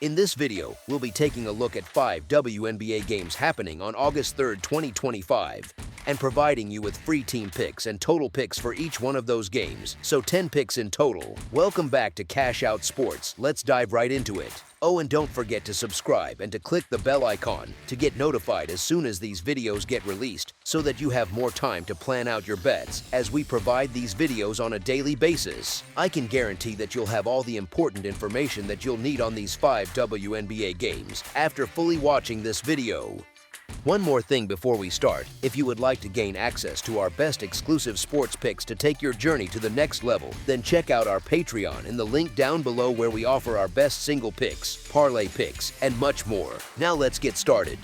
In this video, we'll be taking a look at 5 WNBA games happening on August 3, 2025, and providing you with free team picks and total picks for each one of those games, so 10 picks in total. Welcome back to Cash Out Sports. Let's dive right into it. Oh, and don't forget to subscribe and to click the bell icon to get notified as soon as these videos get released so that you have more time to plan out your bets as we provide these videos on a daily basis. I can guarantee that you'll have all the important information that you'll need on these 5 WNBA games after fully watching this video. One more thing before we start, if you would like to gain access to our best exclusive sports picks to take your journey to the next level, then check out our Patreon in the link down below where we offer our best single picks, parlay picks, and much more. Now let's get started.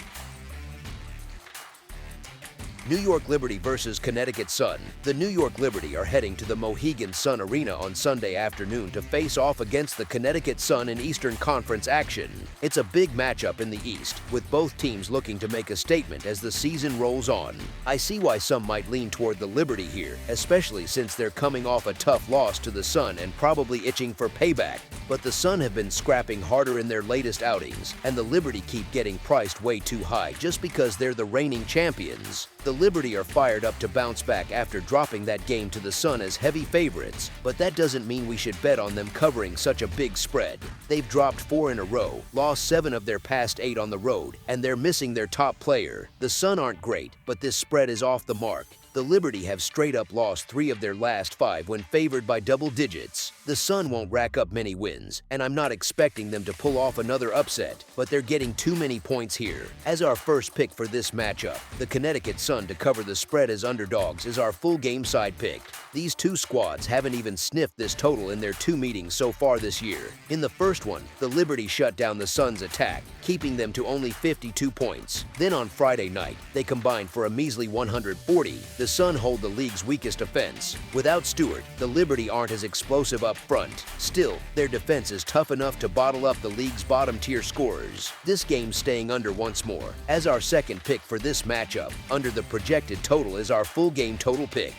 New York Liberty versus Connecticut Sun. The New York Liberty are heading to the Mohegan Sun Arena on Sunday afternoon to face off against the Connecticut Sun in Eastern Conference action. It's a big matchup in the East, with both teams looking to make a statement as the season rolls on. I see why some might lean toward the Liberty here, especially since they're coming off a tough loss to the Sun and probably itching for payback. But the Sun have been scrapping harder in their latest outings, and the Liberty keep getting priced way too high just because they're the reigning champions. The Liberty are fired up to bounce back after dropping that game to the Sun as heavy favorites, but that doesn't mean we should bet on them covering such a big spread. They've dropped 4 in a row, lost 7 of their past 8 on the road, and they're missing their top player. The Sun aren't great, but this spread is off the mark. The Liberty have straight up lost 3 of their last 5 when favored by double digits. The Sun won't rack up many wins, and I'm not expecting them to pull off another upset, but they're getting too many points here. As our first pick for this matchup, the Connecticut Sun to cover the spread as underdogs is our full game side pick. These two squads haven't even sniffed this total in their 2 meetings so far this year. In the first one, the Liberty shut down the Sun's attack, keeping them to only 52 points. Then on Friday night, they combined for a measly 140. The Sun hold the league's weakest offense. Without Stewart, the Liberty aren't as explosive up front. Still, their defense is tough enough to bottle up the league's bottom-tier scorers. This game's staying under once more. As our second pick for this matchup, under the projected total is our full game total pick.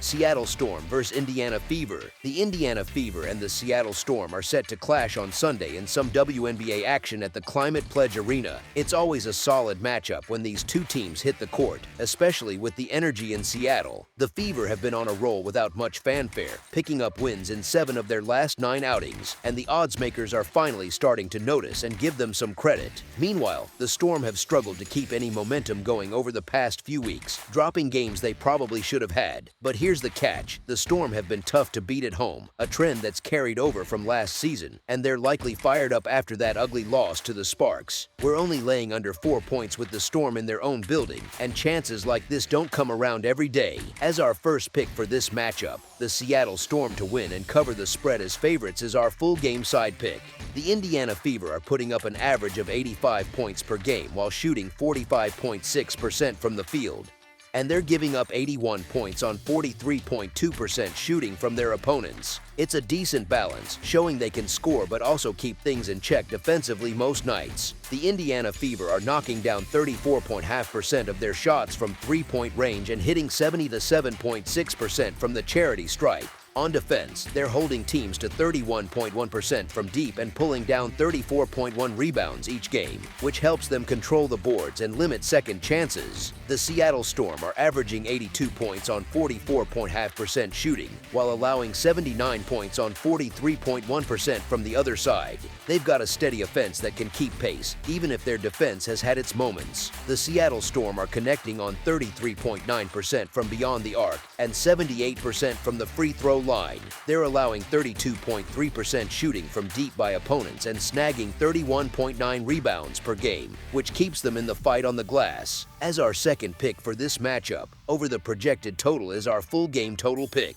Seattle Storm vs. Indiana Fever. The Indiana Fever and the Seattle Storm are set to clash on Sunday in some WNBA action at the Climate Pledge Arena. It's always a solid matchup when these two teams hit the court, especially with the energy in Seattle. The Fever have been on a roll without much fanfare, picking up wins in 7 of their last 9 outings, and the odds makers are finally starting to notice and give them some credit. Meanwhile, the Storm have struggled to keep any momentum going over the past few weeks, dropping games they probably should have had. But here's the catch. The Storm have been tough to beat at home, a trend that's carried over from last season, and they're likely fired up after that ugly loss to the Sparks. We're only laying under 4 points with the Storm in their own building, and chances like this don't come around every day. As our first pick for this matchup, the Seattle Storm to win and cover the spread as favorites is our full game side pick. The Indiana Fever are putting up an average of 85 points per game while shooting 45.6% from the field, and they're giving up 81 points on 43.2% shooting from their opponents. It's a decent balance, showing they can score but also keep things in check defensively most nights. The Indiana Fever are knocking down 34.5% of their shots from three-point range and hitting 77.6% from the charity stripe. On defense, they're holding teams to 31.1% from deep and pulling down 34.1 rebounds each game, which helps them control the boards and limit second chances. The Seattle Storm are averaging 82 points on 44.5% shooting, while allowing 79 points on 43.1% from the other side. They've got a steady offense that can keep pace, even if their defense has had its moments. The Seattle Storm are connecting on 33.9% from beyond the arc and 78% from the free throw line. They're allowing 32.3% shooting from deep by opponents and snagging 31.9 rebounds per game, which keeps them in the fight on the glass. As our second pick for this matchup, over the projected total is our full game total pick.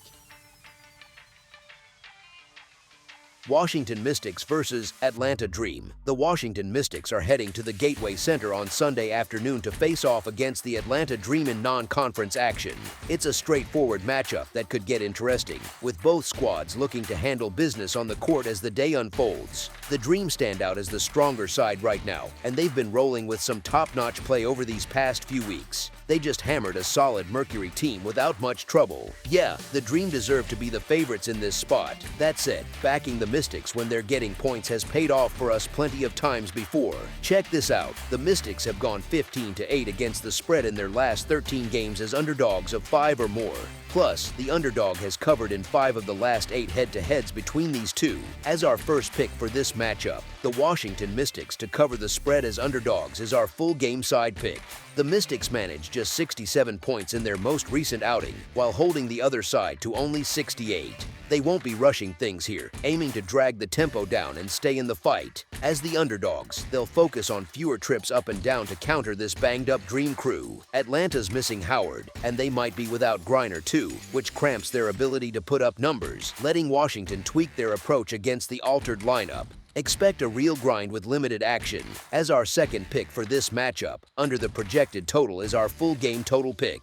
Washington Mystics versus Atlanta Dream. The Washington Mystics are heading to the Gateway Center on Sunday afternoon to face off against the Atlanta Dream in non-conference action. It's a straightforward matchup that could get interesting, with both squads looking to handle business on the court as the day unfolds. The Dream stand out as the stronger side right now, and they've been rolling with some top-notch play over these past few weeks. They just hammered a solid Mercury team without much trouble. Yeah, the Dream deserve to be the favorites in this spot. That said, backing the Mystics when they're getting points has paid off for us plenty of times before. Check this out. The Mystics have gone 15-8 against the spread in their last 13 games as underdogs of 5 or more. Plus, the underdog has covered in 5 of the last 8 head-to-heads between these two. As our first pick for this matchup, the Washington Mystics to cover the spread as underdogs is our full game side pick. The Mystics managed just 67 points in their most recent outing, while holding the other side to only 68. They won't be rushing things here, aiming to drag the tempo down and stay in the fight. As the underdogs, they'll focus on fewer trips up and down to counter this banged-up Dream Crew. Atlanta's missing Howard, and they might be without Griner too, which cramps their ability to put up numbers, letting Washington tweak their approach against the altered lineup. Expect a real grind with limited action. As our second pick for this matchup, under the projected total is our full game total pick.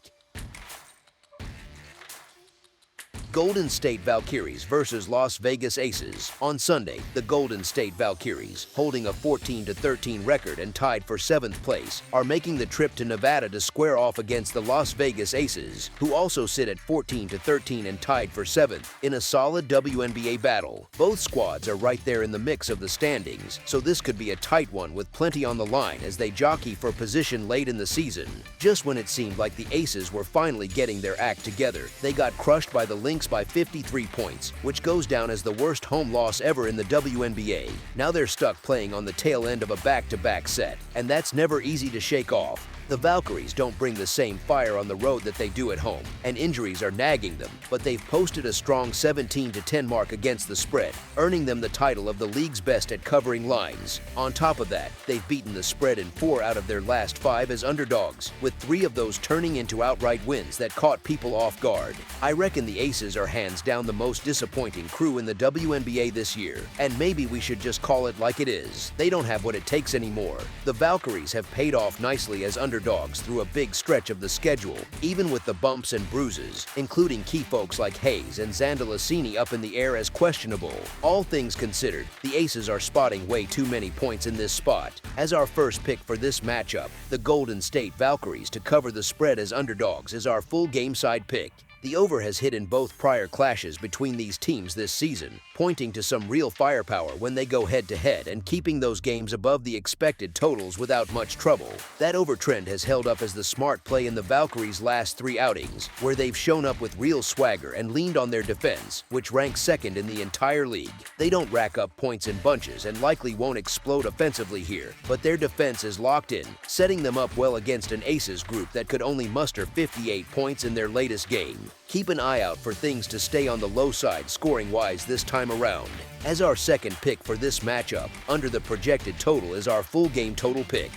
Golden State Valkyries versus Las Vegas Aces. On Sunday, the Golden State Valkyries, holding a 14-13 record and tied for 7th place, are making the trip to Nevada to square off against the Las Vegas Aces, who also sit at 14-13 and tied for 7th, in a solid WNBA battle. Both squads are right there in the mix of the standings, so this could be a tight one with plenty on the line as they jockey for position late in the season. Just when it seemed like the Aces were finally getting their act together, they got crushed by the Lynx by 53 points, which goes down as the worst home loss ever in the WNBA. Now they're stuck playing on the tail end of a back-to-back set, and that's never easy to shake off. The Valkyries don't bring the same fire on the road that they do at home, and injuries are nagging them, but they've posted a strong 17-10 mark against the spread, earning them the title of the league's best at covering lines. On top of that, they've beaten the spread in 4 out of their last 5 as underdogs, with 3 of those turning into outright wins that caught people off guard. I reckon the Aces are hands down the most disappointing crew in the WNBA this year, and maybe we should just call it like it is. They don't have what it takes anymore. The Valkyries have paid off nicely as underdogs through a big stretch of the schedule, even with the bumps and bruises, including key folks like Hayes and Zandalasini up in the air as questionable. All things considered, the Aces are spotting way too many points in this spot. As our first pick for this matchup, the Golden State Valkyries to cover the spread as underdogs is our full game side pick. The over has hit in both prior clashes between these teams this season, pointing to some real firepower when they go head-to-head and keeping those games above the expected totals without much trouble. That over trend has held up as the smart play in the Valkyries' last 3 outings, where they've shown up with real swagger and leaned on their defense, which ranks 2nd in the entire league. They don't rack up points in bunches and likely won't explode offensively here, but their defense is locked in, setting them up well against an Aces group that could only muster 58 points in their latest game. Keep an eye out for things to stay on the low side scoring-wise this time around. As our second pick for this matchup, under the projected total is our full game total pick.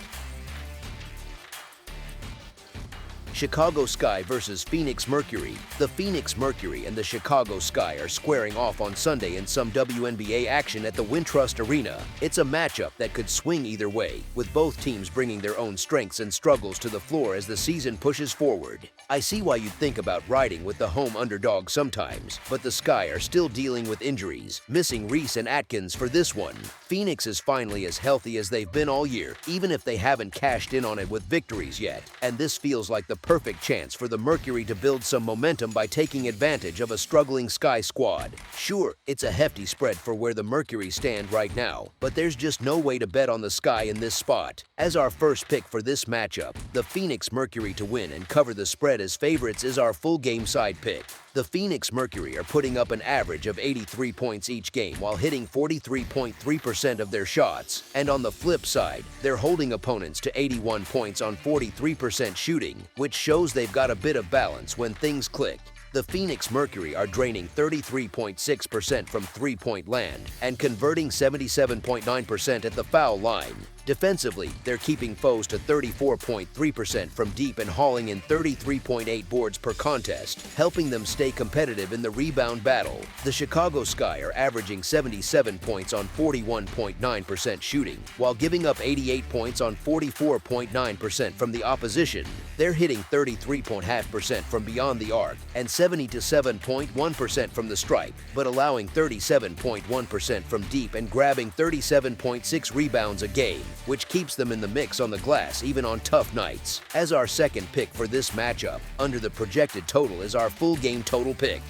Chicago Sky versus Phoenix Mercury. The Phoenix Mercury and the Chicago Sky are squaring off on Sunday in some WNBA action at the Wintrust Arena. It's a matchup that could swing either way, with both teams bringing their own strengths and struggles to the floor as the season pushes forward. I see why you'd think about riding with the home underdog sometimes, but the Sky are still dealing with injuries, missing Reese and Atkins for this one. Phoenix is finally as healthy as they've been all year, even if they haven't cashed in on it with victories yet, and this feels like the perfect chance for the Mercury to build some momentum by taking advantage of a struggling Sky squad. Sure, it's a hefty spread for where the Mercury stand right now, but there's just no way to bet on the Sky in this spot. As our first pick for this matchup, the Phoenix Mercury to win and cover the spread as favorites is our full game side pick. The Phoenix Mercury are putting up an average of 83 points each game while hitting 43.3% of their shots, and on the flip side, they're holding opponents to 81 points on 43% shooting, which shows they've got a bit of balance when things click. The Phoenix Mercury are draining 33.6% from three-point land and converting 77.9% at the foul line. Defensively, they're keeping foes to 34.3% from deep and hauling in 33.8 boards per contest, helping them stay competitive in the rebound battle. The Chicago Sky are averaging 77 points on 41.9% shooting, while giving up 88 points on 44.9% from the opposition. They're hitting 33.5% from beyond the arc and 77.1% from the stripe, but allowing 37.1% from deep and grabbing 37.6 rebounds a game, which keeps them in the mix on the glass even on tough nights. As our second pick for this matchup, under the projected total is our full game total pick.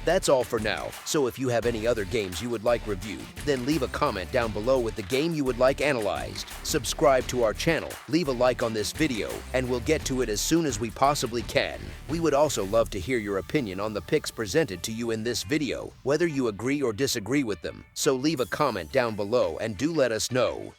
That's all for now, so if you have any other games you would like reviewed, then leave a comment down below with the game you would like analyzed. Subscribe to our channel, leave a like on this video, and we'll get to it as soon as we possibly can. We would also love to hear your opinion on the picks presented to you in this video, whether you agree or disagree with them, so leave a comment down below and do let us know.